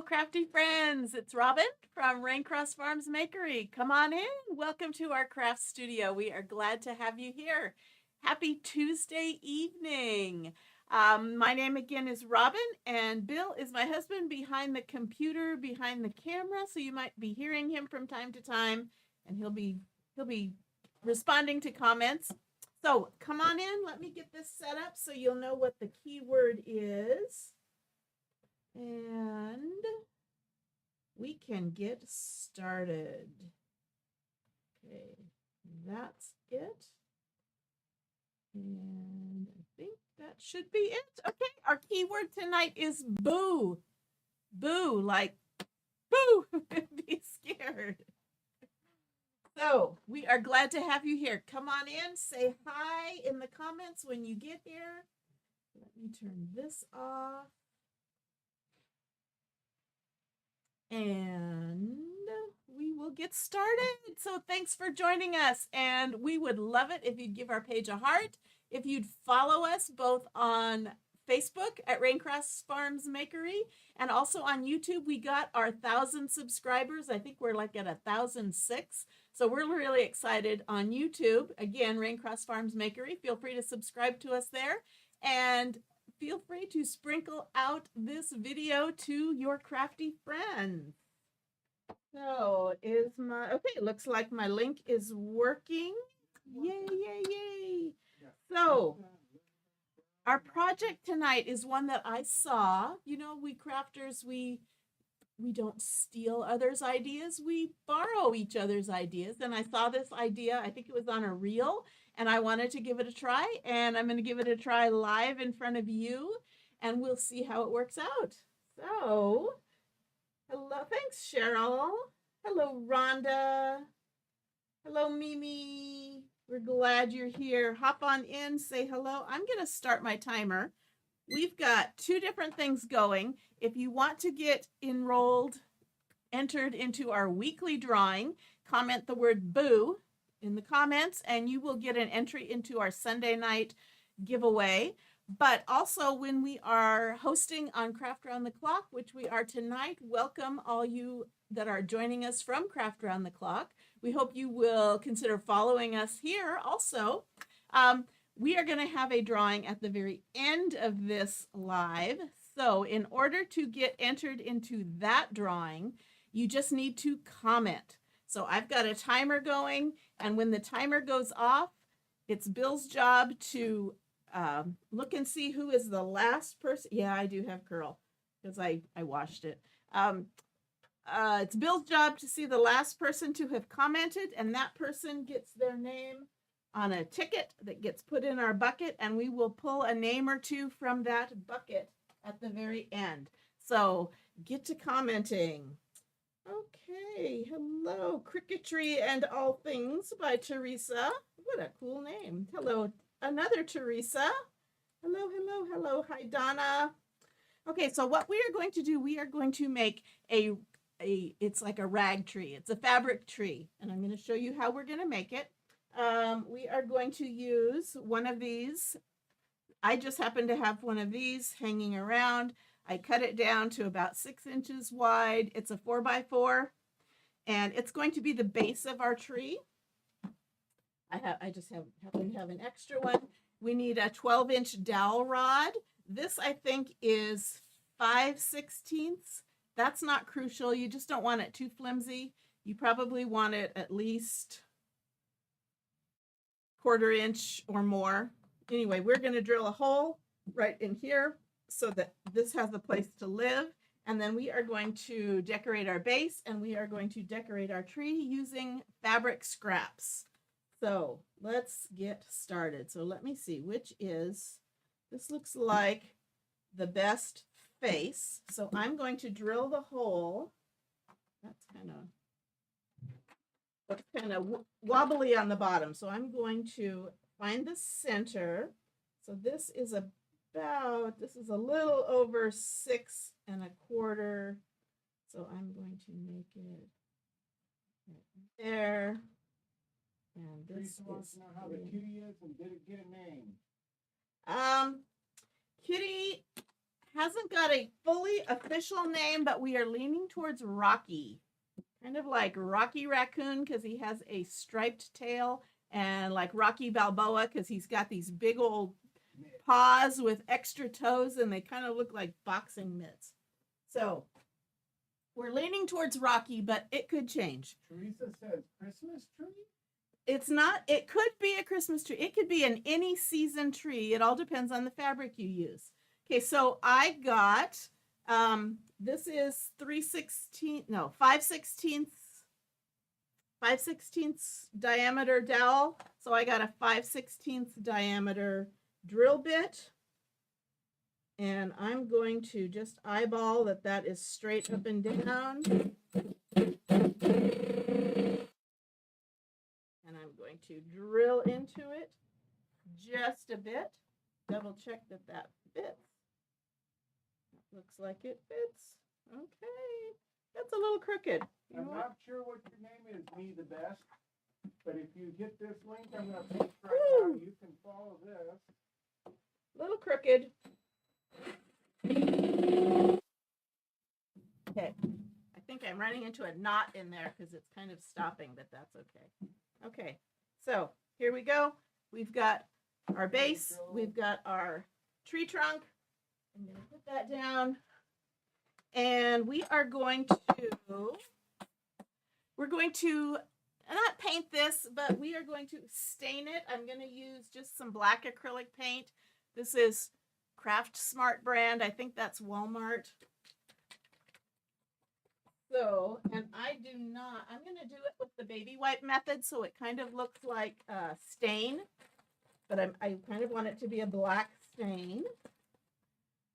crafty friends. It's Robin from Raincross Farms Makery. Come on in. Welcome to our craft studio. We are glad to have you here. Happy Tuesday evening. My name again is Robin, and Bill is my husband behind the computer, behind the camera. So you might be hearing him from time to time, and he'll be responding to comments. So come on in. Let me get this set up so you'll know what the keyword is. And we can get started. Okay, that's it. And I think that should be it. Okay, our keyword tonight is boo. Boo, like boo, be scared. So we are glad to have you here. Come on in, say hi in the comments when you get here. Let me turn this off. And we will get started. So thanks for joining us. And we would love it if you'd give our page a heart. If you'd follow us both on Facebook at Raincross Farms Makery and also on YouTube. We got our 1,000 subscribers. I think we're like at 1,006. So we're really excited on YouTube. Again, Raincross Farms Makery. Feel free to subscribe to us there. And feel free to sprinkle out this video to your crafty friends. So okay, looks like my link is working. Yay, yay, yay. So our project tonight is one that I saw. You know, we crafters, we don't steal others' ideas. We borrow each other's ideas. And I saw this idea, I think it was on a reel, and I wanted to give it a try. And I'm going to give it a try live in front of you, and we'll see how it works out. So, hello. Thanks, Cheryl. Hello, Rhonda. Hello, Mimi. We're glad you're here. Hop on in, say hello. I'm going to start my timer. We've got two different things going. If you want to get entered into our weekly drawing, comment the word boo in the comments and you will get an entry into our Sunday night giveaway. But also when we are hosting on Craft Round the Clock, which we are tonight, welcome all you that are joining us from Craft Round the Clock. We hope you will consider following us here also. We are going to have a drawing at the very end of this live. So in order to get entered into that drawing, you just need to comment. So I've got a timer going, and when the timer goes off, it's Bill's job to look and see who is the last person. Yeah, I do have curl because I washed it. It's Bill's job to see the last person to have commented, and that person gets their name on a ticket that gets put in our bucket, and we will pull a name or two from that bucket at the very end. So get to commenting. Okay, hello, Cricketry and All Things by Teresa. What a cool name. Hello, another Teresa. Hello, hello, hello. Hi, Donna. Okay, so what we are going to do, we are going to make it's like a rag tree. It's a fabric tree, and I'm going to show you how we're going to make it. We are going to use one of these. I just happen to have one of these hanging around. I cut it down to about 6 inches wide. It's a 4x4, and it's going to be the base of our tree. I just happen to have an extra one. We need a 12-inch dowel rod. This, I think, is 5/16. That's not crucial. You just don't want it too flimsy. You probably want it at least 1/4 inch or more. Anyway, we're going to drill a hole right in here so that this has a place to live. And then we are going to decorate our base, and we are going to decorate our tree using fabric scraps. So let's get started. So let me see this looks like the best face. So I'm going to drill the hole. That's kind of wobbly on the bottom. So I'm going to find the center. So this is a little over 6 1/4. So I'm going to make it right there. And this wants to know how the kitty is and did it get a name? Kitty hasn't got a fully official name, but we are leaning towards Rocky. Kind of like Rocky Raccoon because he has a striped tail, and like Rocky Balboa because he's got these big old paws with extra toes and they kind of look like boxing mitts. So we're leaning towards Rocky, but it could change. Teresa says Christmas tree? It's not, it could be a Christmas tree. It could be an any season tree. It all depends on the fabric you use. Okay, so I got, this is 5/16 diameter dowel. So I got a 5/16 diameter drill bit. And I'm going to just eyeball that is straight up and down. And I'm going to drill into it just a bit. Double check that fits. Looks like it fits. Okay. That's a little crooked. I'm not sure what your name is, Me the Best, but if you get this link, I'm going to post right now. You can follow this. Little crooked. Okay. I think I'm running into a knot in there because it's kind of stopping, but that's okay. Okay. So here we go. We've got our base. We've got our tree trunk. I'm going to put that down. And we're going to not paint this, but we are going to stain it. I'm going to use just some black acrylic paint. This is Craft Smart brand. I think that's Walmart. So, and I'm going to do it with the baby wipe method, so it kind of looks like a stain, but I kind of want it to be a black stain.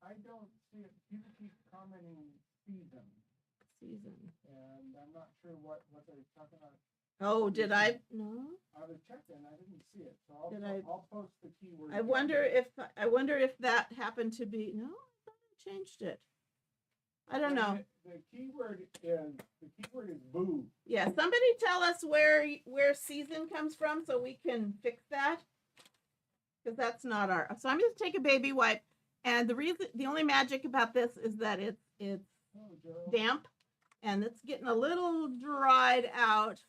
I don't see it. People keep commenting season. And I'm not sure what they're talking about. Oh, did I? No. I was checking. I didn't see it. So I'll post the keyword. I wonder if that happened to be. No, I thought I changed it. I don't know. The keyword is boo. Yeah, somebody tell us where season comes from so we can fix that. Because that's not our. So I'm going to take a baby wipe, and the only magic about this is that it's damp, and it's getting a little dried out.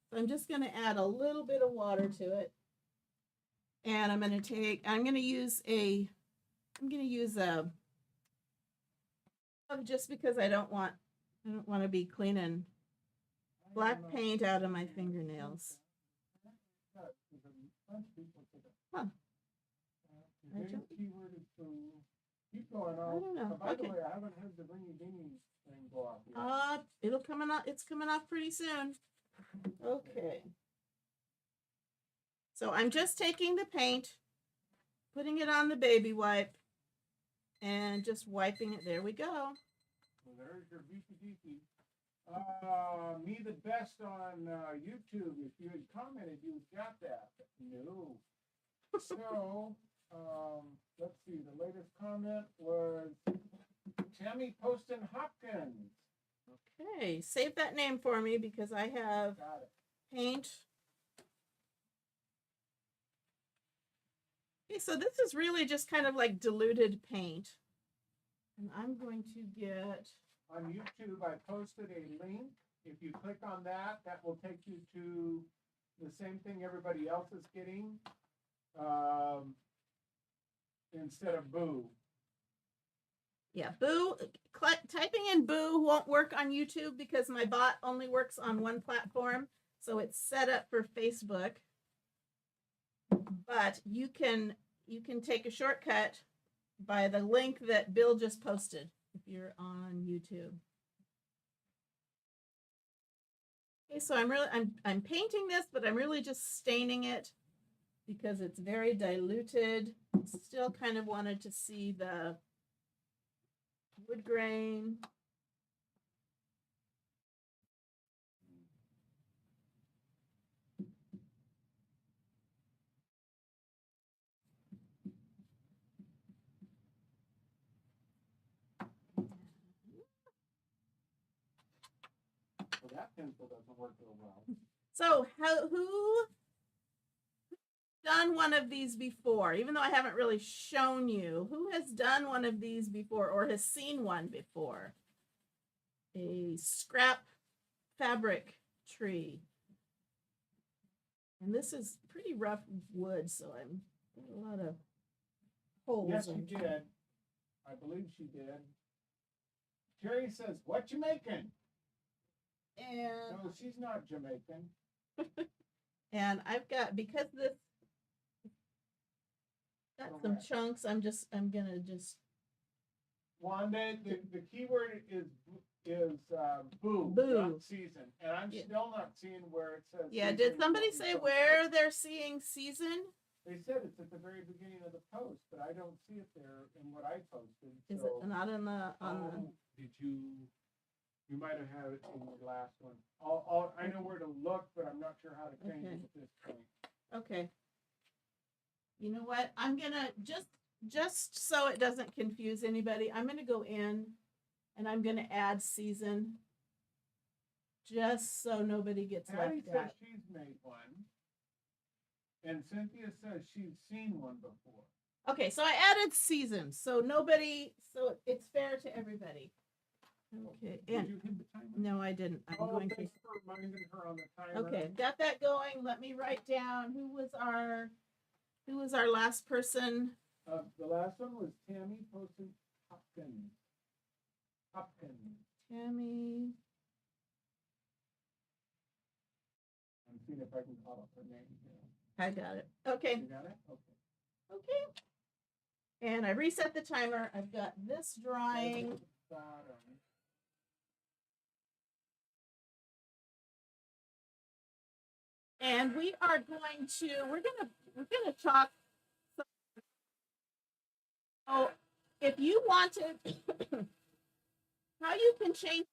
So I'm just going to add a little bit of water to it, and I'm going to use a just because I don't want to be cleaning black paint out of my fingernails. Huh. Keep going on. I don't know. By the way, I haven't heard the ringy dingy thing go off yet. It's coming off pretty soon. Okay. So I'm just taking the paint, putting it on the baby wipe, and just wiping it. There we go. Well, there's your beefy deepy. Me the Best on YouTube. If you had commented, you got that. No. So, let's see. The latest comment was Tammy Poston Hopkins. Okay, save that name for me because I have paint. Okay, so this is really just kind of like diluted paint. And I'm going to get... On YouTube, I posted a link. If you click on that, that will take you to the same thing everybody else is getting. Instead of boo. Yeah, boo. Typing in boo won't work on YouTube because my bot only works on one platform. So it's set up for Facebook. But you can take a shortcut by the link that Bill just posted if you're on YouTube. Okay, so I'm painting this, but I'm really just staining it because it's very diluted. Still kind of wanted to see the wood grain. Well, that pencil doesn't work real well. So who done one of these before? Even though I haven't really shown you, who has done one of these before or has seen one before? A scrap fabric tree. And this is pretty rough wood, so I'm a lot of holes. Yes, in she it. did. I believe she did. Terry says, "What you making?" And No, she's not Jamaican. and I've got, because this got some Correct. chunks, I'm gonna just Wanda, the key word is boo, Boo. not season. And I'm Yeah. still not seeing where it says. yeah. season Did in somebody what we say posted. where they're seeing season? They said it's at the very beginning of the post, but I don't see it there in what I posted. Is so, it not in the on did you? You might have had it in your last one. I know where to look, but I'm not sure how to change Okay. it at this point. the? Okay. You know what? I'm gonna just so it doesn't confuse anybody. I'm gonna go in, and I'm gonna add season, just so nobody gets Patty left says out. she's made one, and Cynthia says she's seen one before. Okay, so I added season, so nobody, so it's fair to everybody. Okay, Did and you hit the timer? no, I didn't. I'm going to. Thanks for reminding her on the timer. Okay, got that going. Let me write down who was our last person. The last one was Tammy posted Hopkins. Hopkins. Tammy. I'm seeing if I can call up her name here. I got it. Okay. You got it? Okay. Okay. And I reset the timer. I've got this drawing. Bottom. And we're gonna talk. Oh, if you wanted, how you can change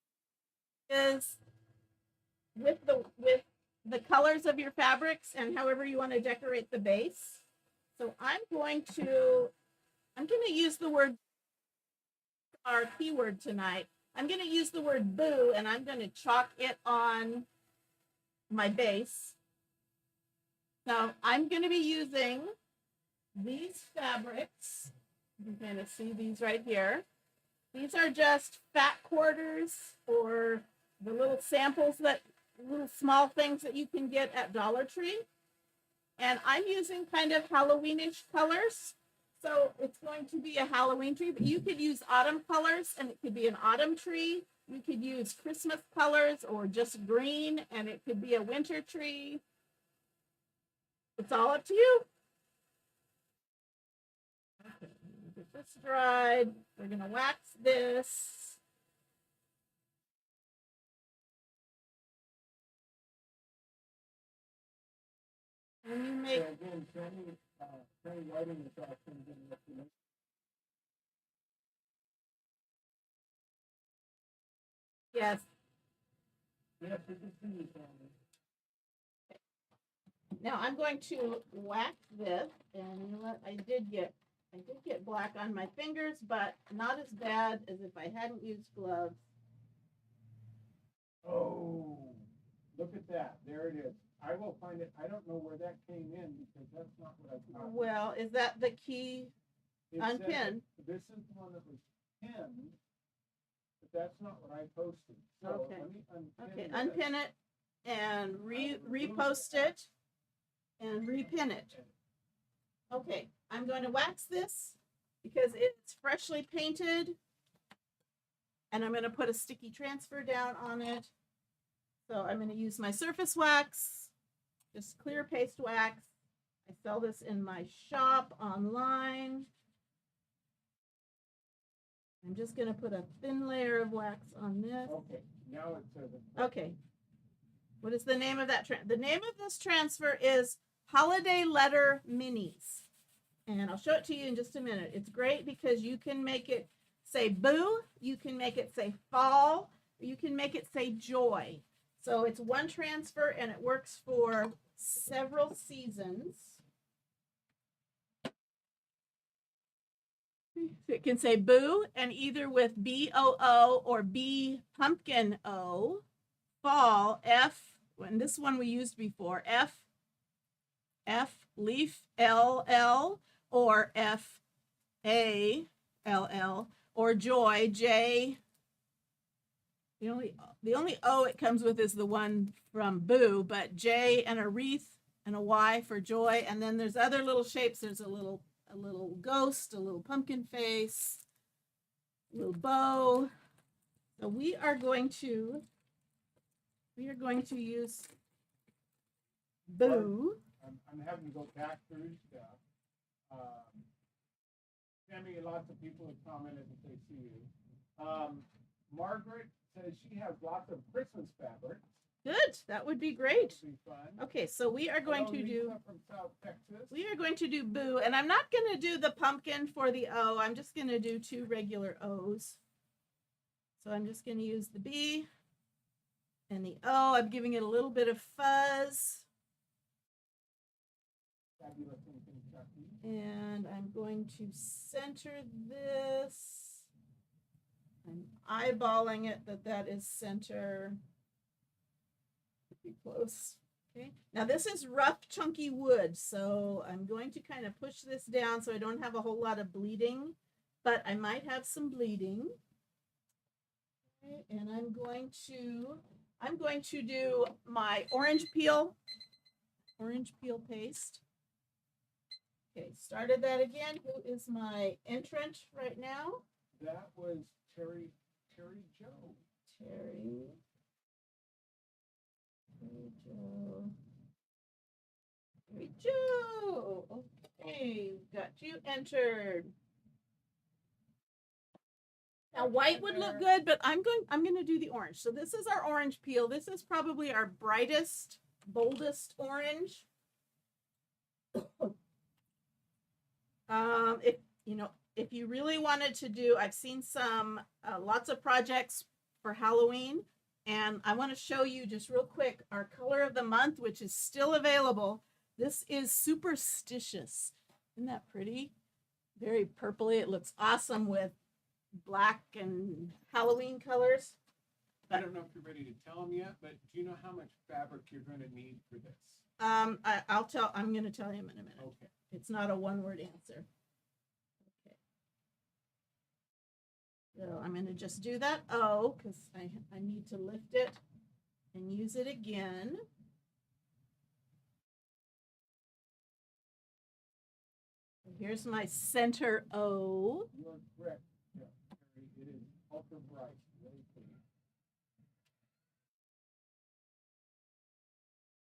is with the colors of your fabrics and however you want to decorate the base. So I'm going to use the word, our keyword tonight. I'm going to use the word boo, and I'm going to chalk it on my base. Now I'm going to be using these fabrics. You can kind of see these right here. These are just fat quarters, or the little samples, that little small things that you can get at Dollar Tree. And I'm using kind of Halloweenish colors. So it's going to be a Halloween tree, but you could use autumn colors and it could be an autumn tree. You could use Christmas colors or just green and it could be a winter tree. It's all up to you. Okay, get this dried. We're going to wax this. And you make. So again, Tammy writing this off and getting this to me. Yes. Yes, we can see you, Tammy. Now I'm going to wax this, and you know what? I did get black on my fingers, but not as bad as if I hadn't used gloves. Oh, look at that. There it is. I will find it. I don't know where that came in because that's not what I thought. Well, is that the key? It said Unpin. This is the one that was pinned, but that's not what I posted. So Okay. let me unpin Okay, this. unpin it and repost it and repin it. Okay, I'm going to wax this because it's freshly painted, and I'm going to put a sticky transfer down on it. So I'm going to use my surface wax, just clear paste wax. I sell this in my shop online. I'm just going to put a thin layer of wax on this. Okay, now it says it. Okay. What is the name of that? The name of this transfer is Holiday Letter Minis. And I'll show it to you in just a minute. It's great because you can make it say boo, you can make it say fall, or you can make it say joy. So it's one transfer and it works for several seasons. So it can say boo, and either with B-O-O or B pumpkin O, fall, F, and this one we used before, F, F leaf LL or FALL or joy J. The only O it comes with is the one from Boo, but J and a wreath and a Y for joy. And then there's other little shapes. There's a little ghost, a little pumpkin face, a little bow. So we are going to use Boo. I'm having to go back through stuff. Tammy, lots of people have commented that they see you. Margaret says she has lots of Christmas fabric. Good. That would be great. That'd be fun. Okay, so we are going Hello, to do Lisa from South Texas. we are going to do Boo, and I'm not going to do the pumpkin for the O. I'm just going to do 2 regular O's. So I'm just going to use the B and the O. I'm giving it a little bit of fuzz. Fabulous in Kentucky. And I'm going to center this. I'm eyeballing it that is center. Pretty close. Okay. Now this is rough, chunky wood, so I'm going to kind of push this down so I don't have a whole lot of bleeding, but I might have some bleeding. Okay. And I'm going to do my orange peel paste. Okay, started that again. Who is my entrant right now? That was Terry Joe. Terry Joe. Okay, got you entered. Now white would look good, but I'm going to do the orange. So this is our orange peel. This is probably our brightest, boldest orange. If you really wanted to do, I've seen some lots of projects for Halloween, and I want to show you just real quick our color of the month, which is still available. This is Superstitious. Isn't that pretty? Very purpley. It looks awesome with black and Halloween colors. I don't know if you're ready to tell them yet, but do you know how much fabric you're going to need for this? I'm going to tell him in a minute. Okay. It's not a one-word answer. Okay. So I'm going to just do that O because I need to lift it and use it again. So here's my center O. You're correct. Yeah. It is ultra bright. Very pretty.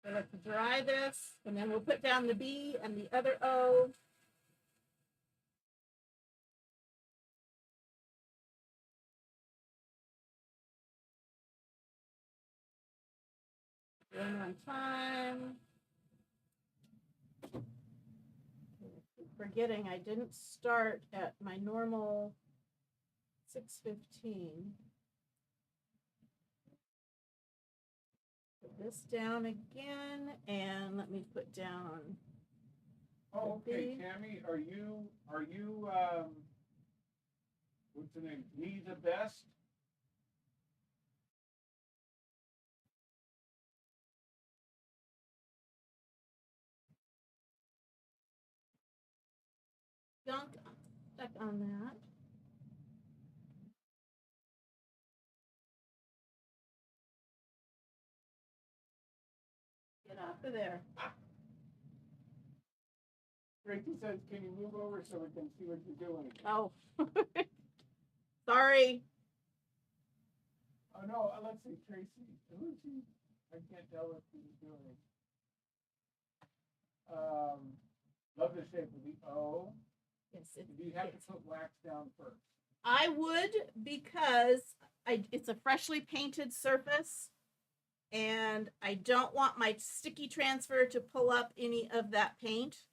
So let's dry this, and then we'll put down the B and the other O. One on time. Forgetting I didn't start at my normal 6:15. Put this down again, and let me put down. Oh, okay, Tammy, are you what's the name? Me the best? Don't stuck on that. Get off of there. Tracy says, can you move over so we can see what you're doing? Oh, sorry. Oh no, let's see, Tracy. Who's she? I can't tell what she's doing. Love the shape of the O. Yes, Do you have to put wax down first? I would, because it's a freshly painted surface, and I don't want my sticky transfer to pull up any of that paint.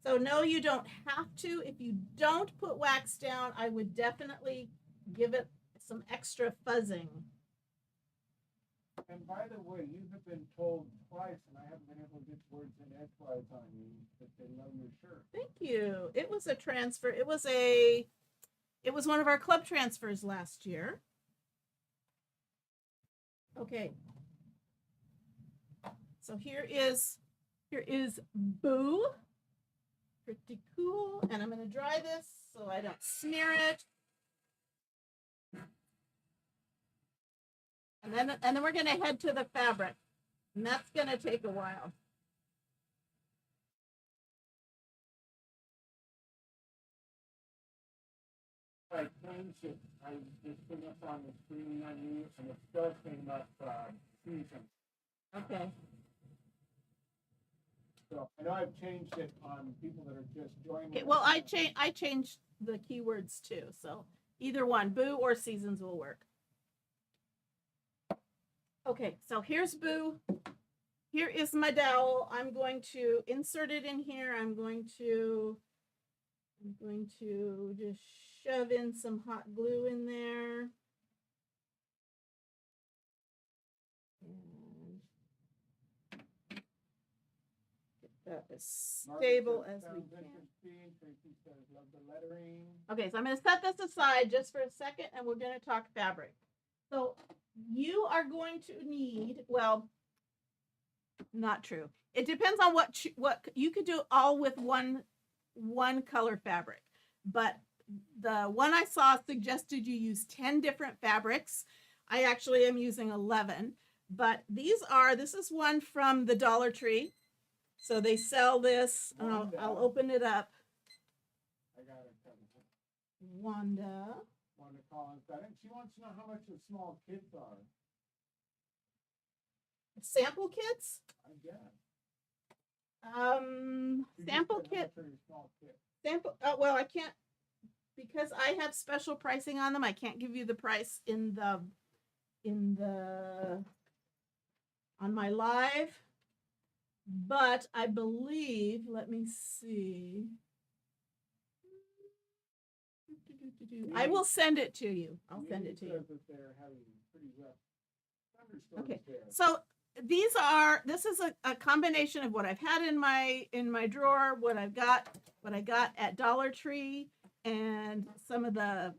So no, you don't have to. If you don't put wax down, I would definitely give it some extra fuzzing. And by the way, you have been told twice, and I haven't been able to get words in edgewise on you, that they love your shirt. Thank you. It was a transfer. It was one of our club transfers last year. Okay. So here is Boo. Pretty cool. And I'm going to dry this so I don't smear it. And then we're going to head to the fabric. And that's going to take a while. I changed it. I just put up on the screen on you, and it still came up season. Okay. So I know I've changed it on people that are just joining. Okay, well, I changed the keywords too. So either one, Boo or seasons will work. Okay, so here's Boo. Here is my dowel. I'm going to insert it in here. I'm going to just shove in some hot glue in there. And get that as stable as we can. Okay, so I'm going to set this aside just for a second, and we're going to talk fabric. So you are going to need, well, not true. It depends on what you could do all with one color fabric, but the one I saw suggested you use 10 different fabrics. I actually am using 11, but this is one from the Dollar Tree. So they sell this. I'll open it up. I got it. Wanda Collins got it. She wants to know how much the small kits are. Sample kits? I guess. Sample kit. Sample. Well, I can't, because I have special pricing on them. I can't give you the price on my live, but I believe. Let me see. I will send it to you. I'll send it to you. Okay, so this is a combination of what I've had in my drawer, what I got at Dollar Tree, and some of the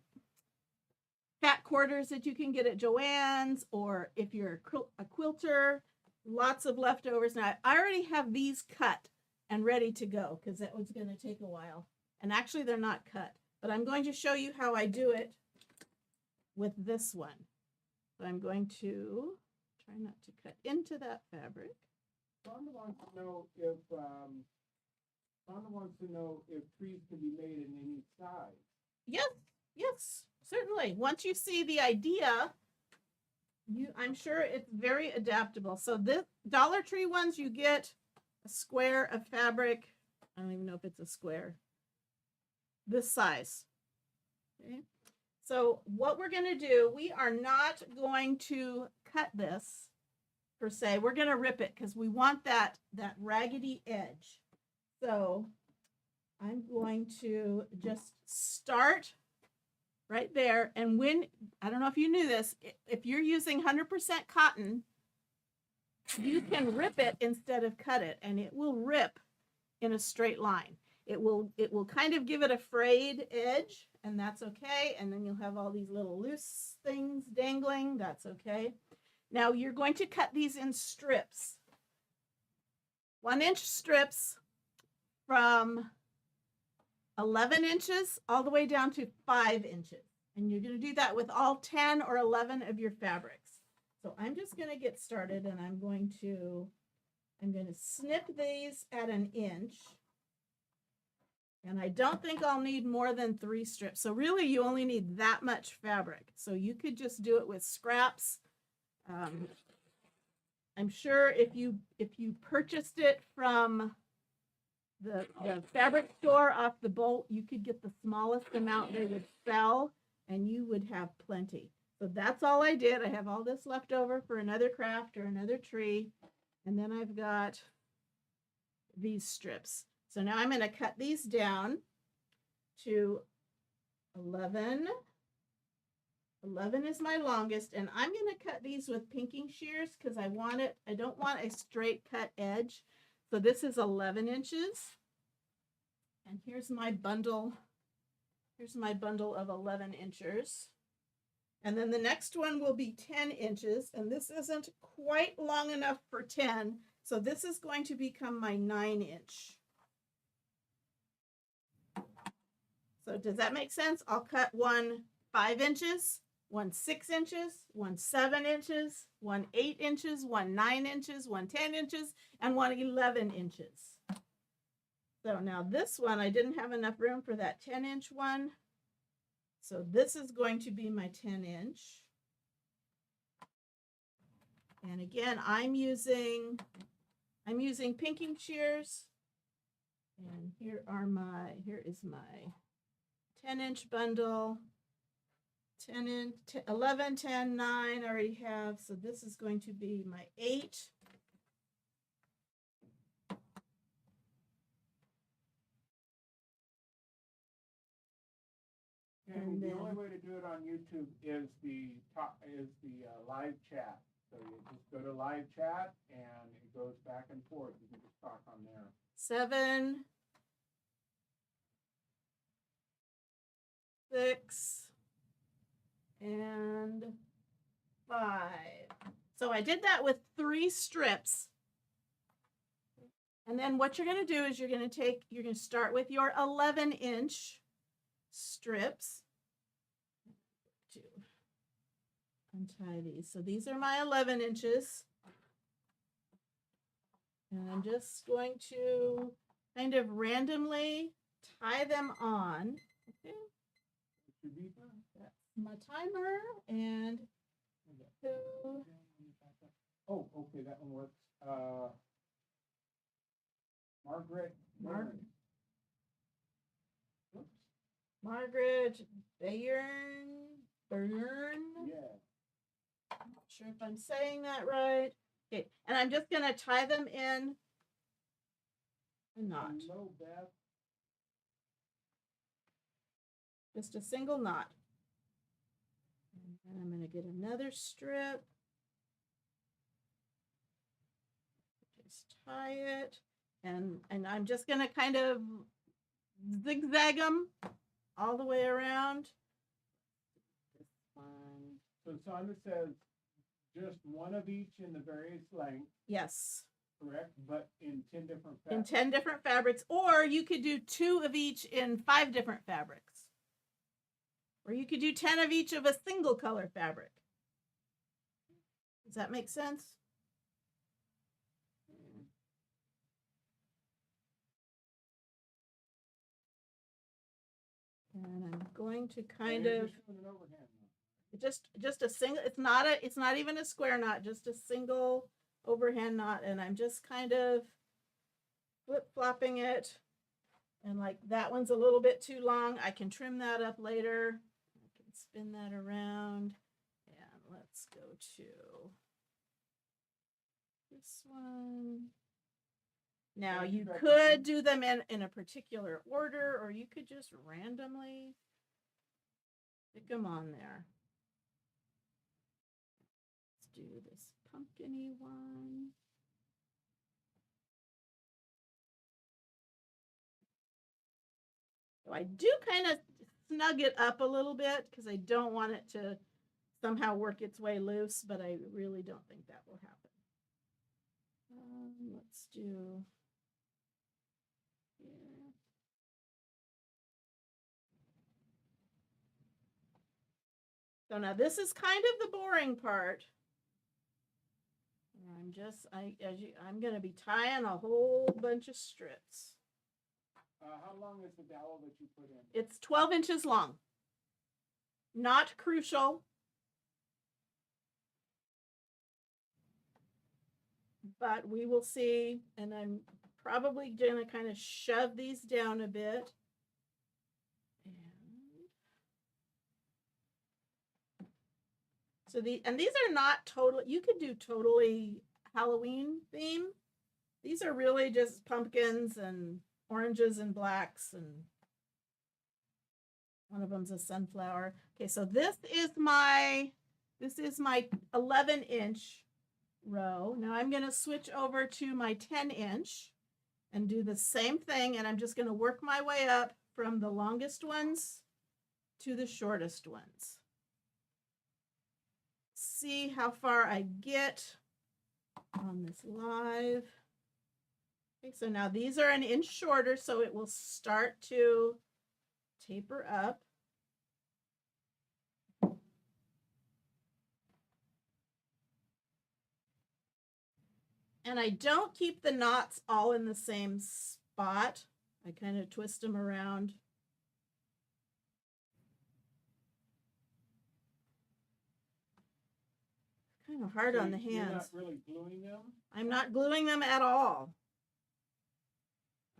fat quarters that you can get at Joann's, or if you're a quilter, lots of leftovers. Now I already have these cut and ready to go because that was going to take a while, and actually they're not cut, but I'm going to show you how I do it with this one. So I'm going to try not to cut into that fabric. Rhonda wants to know if trees can be made in any size. Yes, certainly. Once you see the idea, I'm sure it's very adaptable. So this Dollar Tree ones, you get a square of fabric. I don't even know if it's a square. This size. Okay. So what we're going to do, we are not going to cut this per se. We're going to rip it because we want that raggedy edge. So I'm going to just start right there. And I don't know if you knew this, if you're using 100% cotton, you can rip it instead of cut it, and it will rip in a straight line. It will kind of give it a frayed edge, and that's okay. And then you'll have all these little loose things dangling. That's okay. Now you're going to cut these in strips. 1-inch strips from 11 inches all the way down to 5 inches. And you're going to do that with all 10 or 11 of your fabrics. So I'm just going to get started, and I'm going to snip these at 1 inch. And I don't think I'll need more than 3 strips. So really you only need that much fabric. So you could just do it with scraps. I'm sure if you purchased it from the fabric store off the bolt, you could get the smallest amount they would sell, and you would have plenty. So that's all I did. I have all this left over for another craft or another tree. And then I've got these strips. So now I'm going to cut these down to 11. 11 is my longest, and I'm going to cut these with pinking shears because I don't want a straight cut edge. So this is 11 inches. And here's my bundle. Here's my bundle of 11 inchers. And then the next one will be 10 inches. And this isn't quite long enough for 10. So this is going to become my 9-inch. So does that make sense? I'll cut one 5 inches, one 6 inches, one 7 inches, one 8 inches, one 9 inches, one 10 inches, and one 11 inches. So now this one, I didn't have enough room for that 10-inch one. So this is going to be my 10-inch. And again, I'm using pinking shears. And here is my 10-inch bundle. 10 inch, 11, 10, 9 I already have. So this is going to be my 8. And the only way to do it on YouTube is the live chat. So you just go to live chat and it goes back and forth. You can just talk on there. 7, 6, and 5. So I did that with 3 strips. And then what you're going to do is you're going to start with your 11-inch strips. To untie these. So these are my 11 inches. And I'm just going to kind of randomly tie them on. Okay. That's my timer and oh, okay, that one works. Margaret. Oops. Margaret Byrne. Yeah. I'm not sure if I'm saying that right. Okay, and I'm just going to tie them in a knot. Hello, Beth. Just a single knot. And then I'm going to get another strip. Just tie it. And I'm just going to kind of zigzag them all the way around. This one. So Sandra says just one of each in the various lengths. Yes. Correct, but in 10 different fabrics. In 10 different fabrics, or you could do 2 of each in 5 different fabrics. Or you could do 10 of each of a single color fabric. Does that make sense? And I'm going to kind of just a single, it's not even a square knot, just a single overhand knot, and I'm just kind of flip-flopping it. And like that one's a little bit too long. I can trim that up later. I can spin that around. And let's go to this one. Now you could do them in a particular order, or you could just randomly stick them on there. Let's do this pumpkin-y one. So I do kind of snug it up a little bit because I don't want it to somehow work its way loose, but I really don't think that will happen. Let's do here. So now this is kind of the boring part. I'm going to be tying a whole bunch of strips. How long is the dowel that you put in? It's 12 inches long. Not crucial. But we will see, and I'm probably going to kind of shove these down a bit. And these are not totally, you could do totally Halloween theme. These are really just pumpkins and oranges and blacks, and one of them's a sunflower. Okay, so this is my 11-inch row. Now I'm going to switch over to my 10-inch and do the same thing, and I'm just going to work my way up from the longest ones to the shortest ones. See how far I get. on this live. Okay, so now these are an inch shorter, so it will start to taper up. And I don't keep the knots all in the same spot. I kind of twist them around. Kind of hard on the hands. You're not really gluing them? I'm not gluing them at all.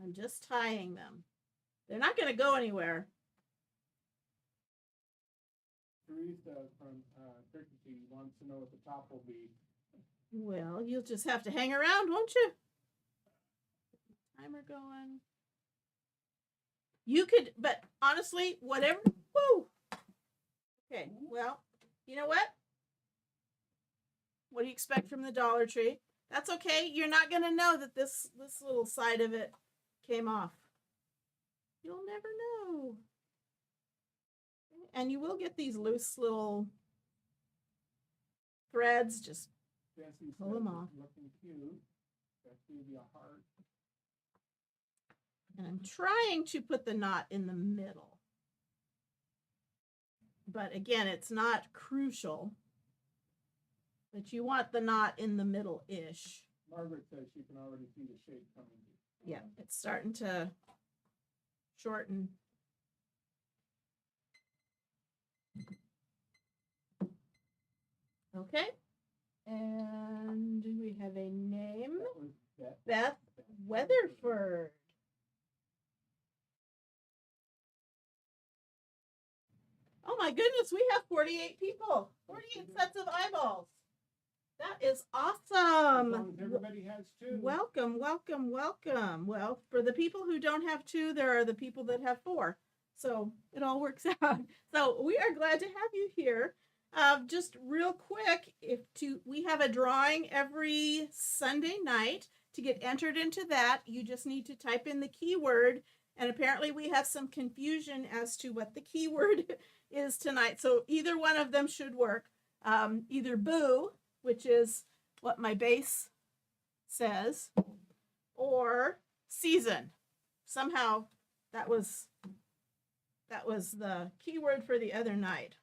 I'm just tying them. They're not going to go anywhere. Teresa from Turkey wants to know what the top will be. Well, you'll just have to hang around, won't you? Timer going. You could, but honestly, whatever. Woo! Okay, well, you know what? What do you expect from the Dollar Tree? That's okay. You're not going to know that this little side of it came off. You'll never know. And you will get these loose little threads. Just Jesse pull them off. Looking cute. That's going to be a heart. And I'm trying to put the knot in the middle. But again, it's not crucial. But you want the knot in the middle-ish. Margaret says she can already see the shape coming. Yeah, it's starting to shorten. Okay. And do we have a name? Beth Weatherford. Oh my goodness, we have 48 people. 48 sets of eyeballs. That is awesome. As long as everybody has two. Welcome, welcome, welcome. Well, for the people who don't have two, there are the people that have four. So it all works out. So we are glad to have you here. Just real quick, we have a drawing every Sunday night. To get entered into that, you just need to type in the keyword. And apparently we have some confusion as to what the keyword is tonight. So either one of them should work. Either boo, which is what my base says, or season. Somehow that was the keyword for the other night.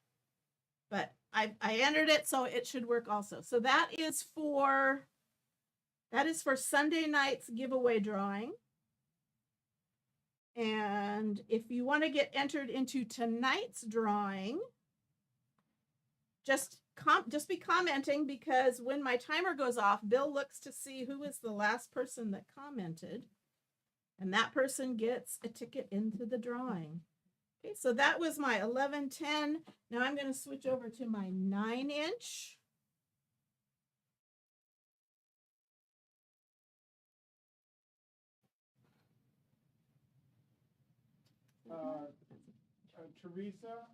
But I entered it, so it should work also. So that is for Sunday night's giveaway drawing. And if you want to get entered into tonight's drawing, just be commenting, because when my timer goes off, Bill looks to see who is the last person that commented, and that person gets a ticket into the drawing. Okay, so that was my 11-10. Now I'm going to switch over to my 9-inch. Teresa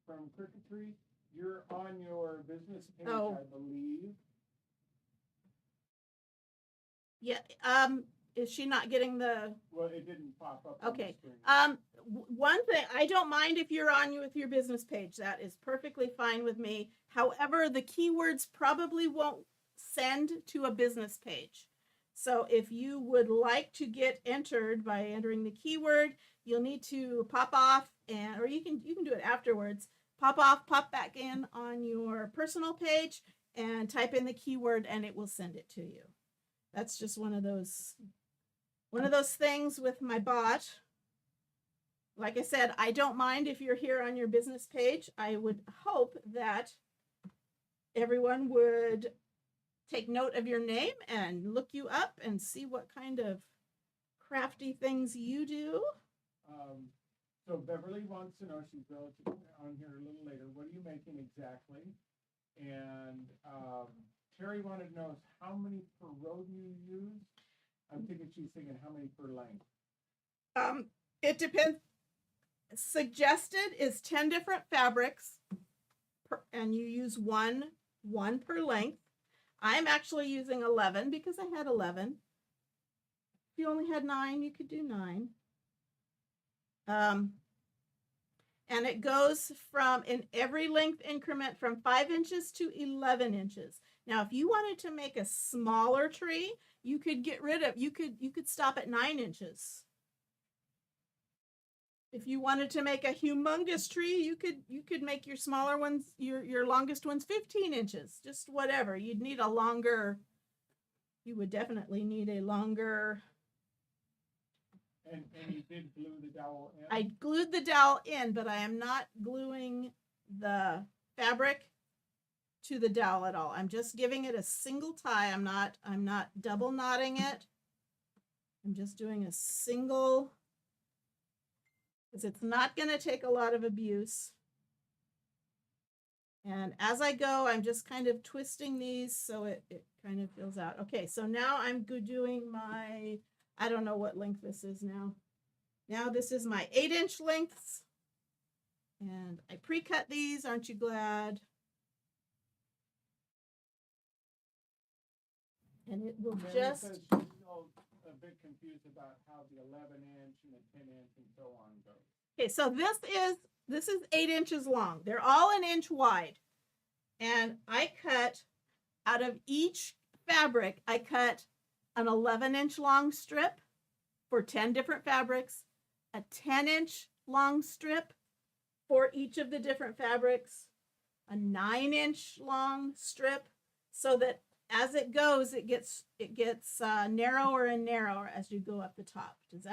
from Cricket Tree, you're on your business page, Oh. I believe. Yeah. Is she not getting the? Well, it didn't pop up. Okay. On the screen. One thing, I don't mind if you're on with your business page. That is perfectly fine with me. However, the keywords probably won't send to a business page. So if you would like to get entered by entering the keyword, you'll need to pop off, or you can do it afterwards. Pop off, pop back in on your personal page and type in the keyword, and it will send it to you. That's just one of those things with my bot. Like I said, I don't mind if you're here on your business page. I would hope that everyone would take note of your name and look you up and see what kind of crafty things you do. So Beverly wants to know, she's relatively on here a little later, what are you making exactly? And Terry wanted to know how many per row you use. I'm thinking she's thinking how many per length. It depends. Suggested is 10 different fabrics, and you use one per length. I'm actually using 11 because I had 11. If you only had 9, you could do 9. And it goes from, in every length increment, from 5 inches to 11 inches. Now, if you wanted to make a smaller tree, you could get rid of, you could stop at 9 inches. If you wanted to make a humongous tree, you could make your smaller ones, your longest ones 15 inches, just whatever. You'd need a longer, you would definitely need a longer. And you did glue the dowel in? I glued the dowel in, but I am not gluing the fabric to the dowel at all. I'm just giving it a single tie. I'm not double knotting it. I'm just doing a single, because it's not going to take a lot of abuse. And as I go, I'm just kind of twisting these so it kind of fills out. Okay, so now I'm doing my, I don't know what length this is now. Now this is my 8-inch lengths. And I pre-cut these, aren't you glad? And it will just... She's still a bit confused about how the 11-inch and the 10-inch and so on goes. Okay, so this is 8 inches long. They're all an inch wide. And I cut, out of each fabric, I cut an 11-inch long strip for 10 different fabrics, a 10-inch long strip for each of the different fabrics, a 9-inch long strip, so that as it goes, it gets narrower and narrower as you go up the top. Does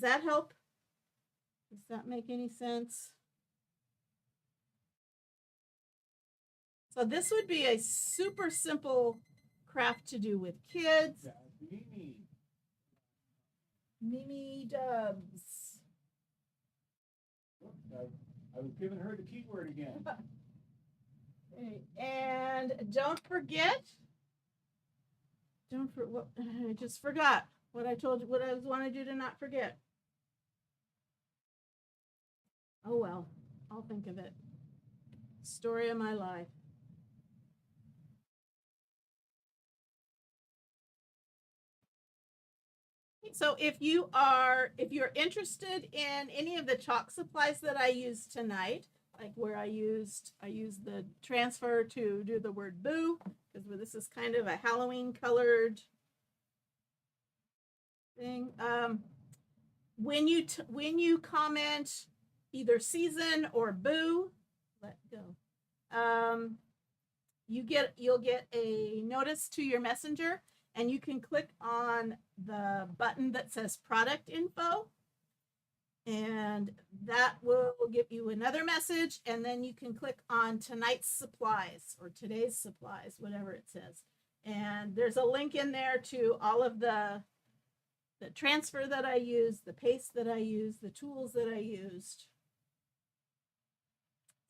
that help? Does that make any sense? So this would be a super simple craft to do with kids. That's Mimi Dubs. I was giving her the keyword again. Okay. And don't forget, I just forgot what I told you, what I wanted you to not forget. Oh well, I'll think of it. Story of my life. So if you're interested in any of the chalk supplies that I used tonight, like where I used the transfer to do the word boo, because this is kind of a Halloween colored thing. When you comment either season or boo, let go. You'll get a notice to your messenger, and you can click on the button that says product info, and that will give you another message, and then you can click on tonight's supplies or today's supplies, whatever it says. And there's a link in there to all of the transfer that I used, the paste that I used, the tools that I used.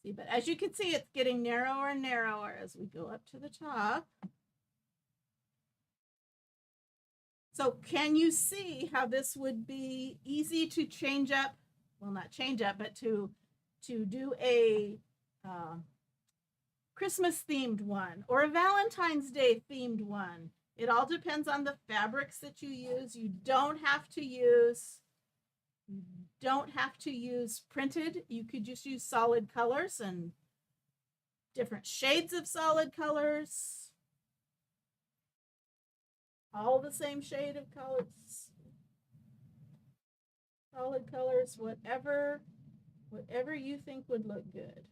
See, but as you can see, it's getting narrower and narrower as we go up to the top. So can you see how this would be easy to change up? Well, not change up, but to do a Christmas themed one or a Valentine's Day themed one. It all depends on the fabrics that you use. You don't have to use printed. You could just use solid colors and different shades of solid colors. All the same shade of colors, solid colors, whatever you think would look good.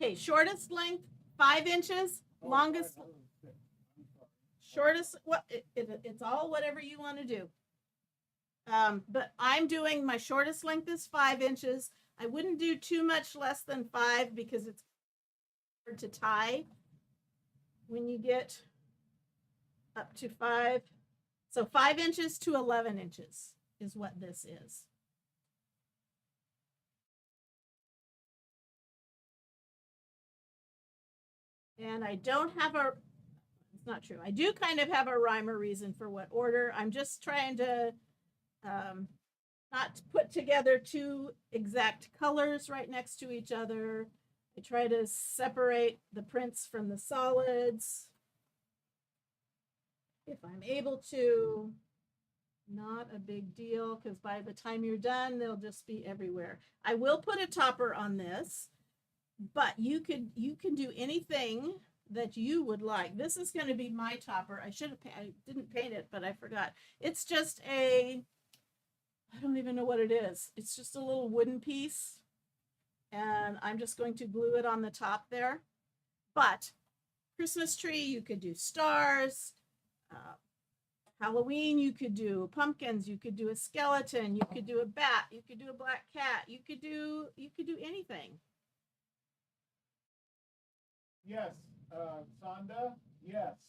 Okay, shortest length 5 inches, longest, shortest. It's all whatever you want to do. But I'm doing my shortest length is 5 inches. I wouldn't do too much less than 5 because it's hard to tie when you get up to 5. So 5 inches to 11 inches is what this is. And I don't have it's not true. I do kind of have a rhyme or reason for what order. I'm just trying to not put together two exact colors right next to each other. I try to separate the prints from the solids if I'm able to. Not a big deal because by the time you're done, they'll just be everywhere. I will put a topper on this, but you can do anything that you would like. This is going to be my topper. I didn't paint it, but I forgot. It's just I don't even know what it is. It's just a little wooden piece, and I'm just going to glue it on the top there. But Christmas tree, you could do stars. Halloween, you could do pumpkins, you could do a skeleton, you could do a bat, you could do a black cat, you could do anything. Yes, Sonda, yes.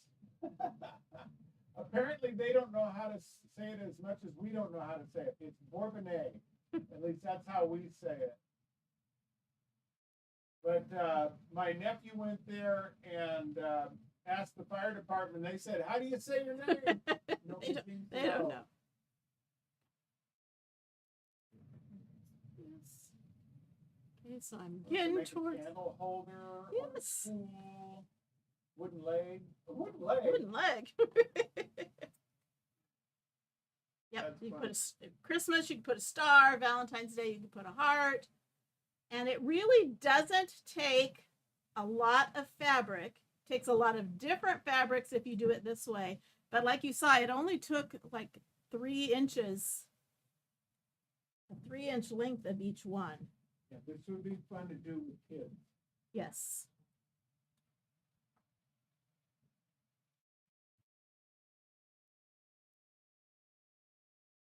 Apparently they don't know how to say it as much as we don't know how to say it. It's Bourbonnais. At least that's how we say it. But my nephew went there and asked the fire department. They said, "How do you say your name?" They don't know. Yes. Okay, so I'm getting towards candle holder. Yes. Pool, wooden leg. A wooden leg. Wooden leg. Yep. That's You fun. put Christmas. You can put a star. Valentine's Day. You can put a heart. And it really doesn't take a lot of fabric. It takes a lot of different fabrics if you do it this way. But like you saw, it only took like 3 inches, a 3-inch length of each one. Yeah, this would be fun to do with kids. Yes.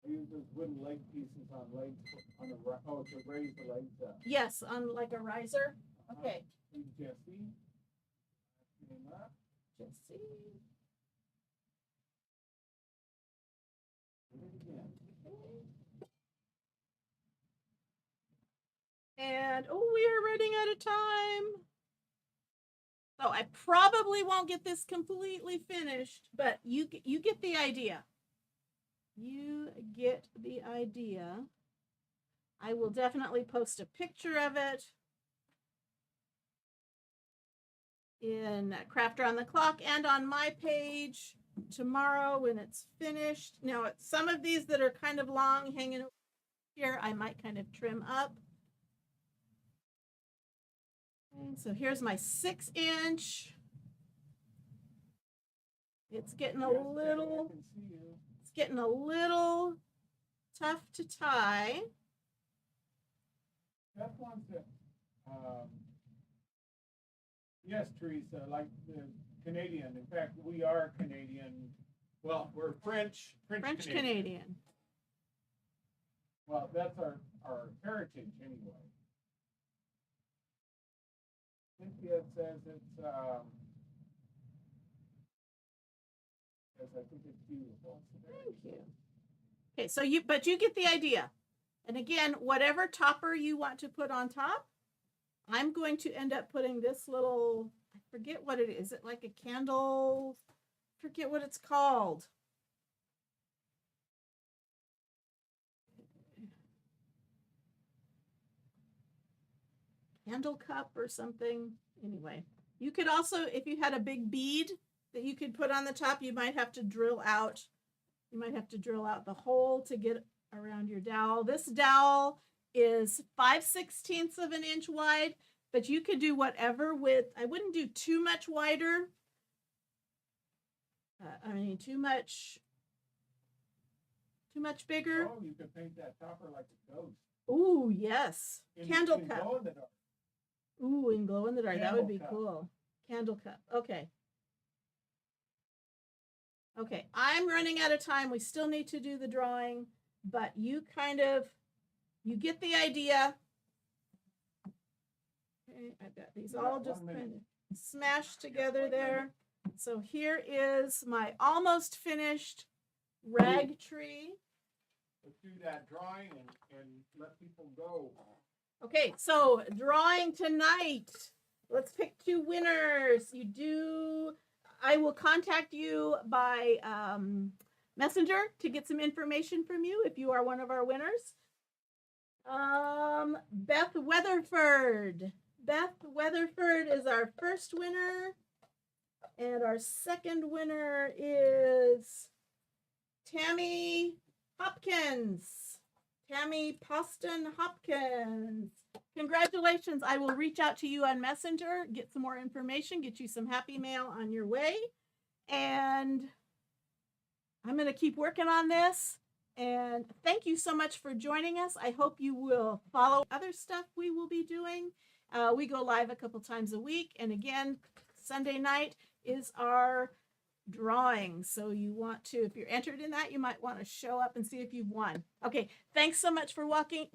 I use those wooden leg pieces on legs to raise the legs up. Yes, on like a riser. Okay. Jesse. Name up. Jesse. Do it again. And we are running out of time. So I probably won't get this completely finished, but you get the idea. You get the idea. I will definitely post a picture of it in Crafter on the Clock and on my page tomorrow when it's finished. Now, some of these that are kind of long hanging here, I might kind of trim up. Okay, so here's my 6-inch. It's getting a little tough to tie. That one's yes, Teresa, like the Canadian. In fact, we are Canadian. Well, we're French Canadian. Well, that's our heritage anyway. Cynthia says it's yes, I think it's beautiful. Thank you. Okay, so you get the idea. And again, whatever topper you want to put on top, I'm going to end up putting this little, I forget what it is. Is it like a candle? I forget what it's called. Candle cup or something. Anyway, you could also, if you had a big bead that you could put on the top, you might have to drill out. You might have to drill out the hole to get around your dowel. This dowel is 5/16 of an inch wide, but you could do whatever width. I wouldn't do too much wider. Too much bigger. Oh, you could paint that topper like a ghost. Ooh, yes. Candle cup. Glow in the dark. Ooh, in glow in the dark. That would be Candle cup. cool. Candle cup. Okay. Okay, I'm running out of time. We still need to do the drawing, but you get the idea. Okay, I've got these all just kind of smashed together there. So here is my almost finished rag tree. Let's do that drawing and let people go. Okay, so drawing tonight. Let's pick 2 winners. I will contact you by messenger to get some information from you if you are one of our winners. Beth Weatherford. Beth Weatherford is our first winner. And our second winner is Tammy Hopkins. Tammy Poston Hopkins. Congratulations. I will reach out to you on Messenger, get some more information, get you some happy mail on your way. And I'm going to keep working on this. And thank you so much for joining us. I hope you will follow other stuff we will be doing. We go live a couple times a week. And again, Sunday night is our drawing. So you want to, if you're entered in that, you might want to show up and see if you've won. Okay, thanks so much for watching.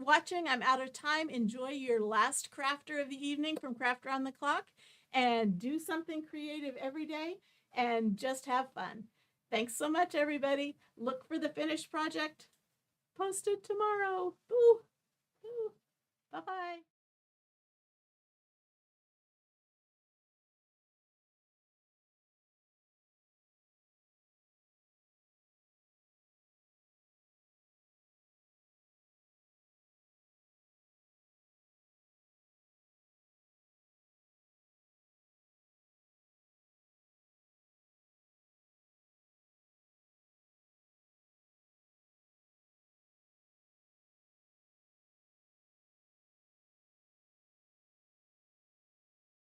I'm out of time. Enjoy your last crafter of the evening from Craft Around the Clock, and do something creative every day and just have fun. Thanks so much, everybody. Look for the finished project posted tomorrow. Boo. Boo. Bye-bye.